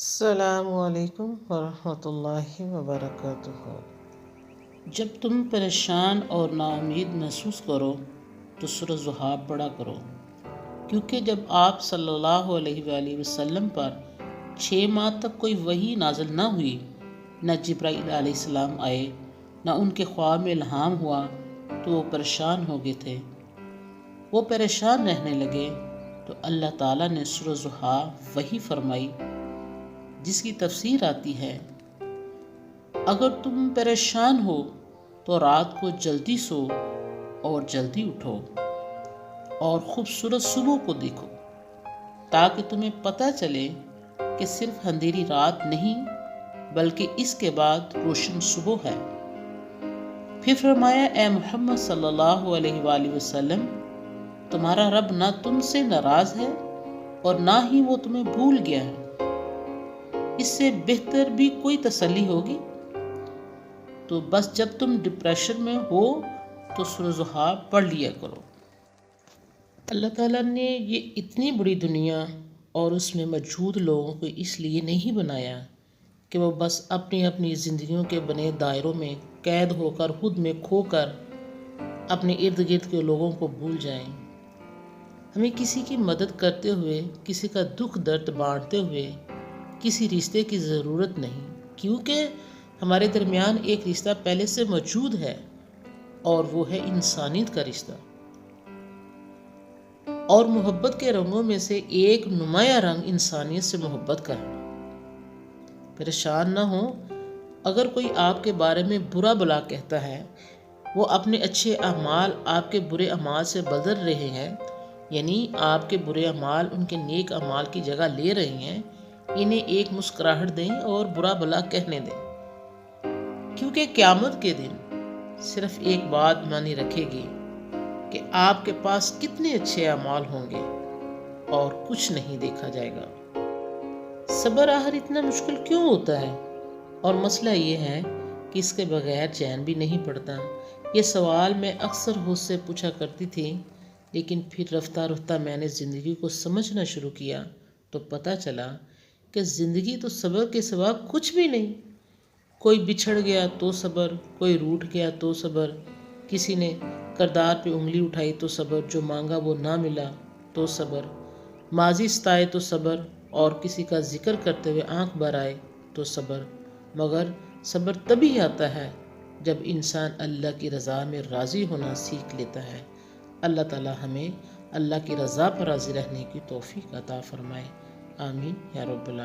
السلام علیکم ورحمۃ اللہ وبرکاتہ۔ جب تم پریشان اور ناامید محسوس کرو تو سورہ ضحیٰ پڑھا کرو، کیونکہ جب آپ صلی اللہ علیہ وآلہ وسلم پر 6 ماہ تک کوئی وحی نازل نہ ہوئی، نہ جبرائیل علیہ السلام آئے، نہ ان کے خواب میں الہام ہوا، تو وہ پریشان ہو گئے تھے۔ وہ پریشان رہنے لگے تو اللہ تعالیٰ نے سورہ ضحیٰ وحی فرمائی، جس کی تفسیر آتی ہے: اگر تم پریشان ہو تو رات کو جلدی سو اور جلدی اٹھو اور خوبصورت صبح کو دیکھو، تاکہ تمہیں پتہ چلے کہ صرف اندھیری رات نہیں بلکہ اس کے بعد روشن صبح ہے۔ پھر فرمایا: اے محمد صلی اللہ علیہ وآلہ وسلم، تمہارا رب نہ تم سے ناراض ہے اور نہ ہی وہ تمہیں بھول گیا ہے۔ اس سے بہتر بھی کوئی تسلی ہوگی؟ تو بس جب تم ڈپریشن میں ہو تو سورہ ضحیٰ پڑھ لیا کرو۔ اللہ تعالیٰ نے یہ اتنی بڑی دنیا اور اس میں موجود لوگوں کو اس لیے نہیں بنایا کہ وہ بس اپنی اپنی زندگیوں کے بنے دائروں میں قید ہو کر، خود میں کھو کر اپنے ارد گرد کے لوگوں کو بھول جائیں۔ ہمیں کسی کی مدد کرتے ہوئے، کسی کا دکھ درد بانٹتے ہوئے کسی رشتے کی ضرورت نہیں، کیونکہ ہمارے درمیان ایک رشتہ پہلے سے موجود ہے اور وہ ہے انسانیت کا رشتہ۔ اور محبت کے رنگوں میں سے ایک نمایاں رنگ انسانیت سے محبت کا ہے۔ پریشان نہ ہو اگر کوئی آپ کے بارے میں برا بھلا کہتا ہے، وہ اپنے اچھے اعمال آپ کے برے اعمال سے بدل رہے ہیں، یعنی آپ کے برے اعمال ان کے نیک اعمال کی جگہ لے رہے ہیں۔ انہیں ایک مسکراہٹ دیں اور برا بھلا کہنے دیں، کیونکہ قیامت کے دن صرف ایک بات معنی رکھے گی کہ آپ کے پاس کتنے اچھے اعمال ہوں گے اور کچھ نہیں دیکھا جائے گا۔ صبر آخر اتنا مشکل کیوں ہوتا ہے؟ اور مسئلہ یہ ہے کہ اس کے بغیر چین بھی نہیں پڑتا۔ یہ سوال میں اکثر خود سے پوچھا کرتی تھی، لیکن پھر رفتہ رفتہ میں نے زندگی کو سمجھنا شروع کیا تو پتہ چلا کہ زندگی تو صبر کے سوا کچھ بھی نہیں۔ کوئی بچھڑ گیا تو صبر، کوئی روٹھ گیا تو صبر، کسی نے کردار پہ انگلی اٹھائی تو صبر، جو مانگا وہ نہ ملا تو صبر، ماضی ستائے تو صبر، اور کسی کا ذکر کرتے ہوئے آنکھ بھر آئے تو صبر۔ مگر صبر تبھی آتا ہے جب انسان اللہ کی رضا میں راضی ہونا سیکھ لیتا ہے۔ اللہ تعالیٰ ہمیں اللہ کی رضا پر راضی رہنے کی توفیق عطا فرمائے۔ آمین یا رب العالمین۔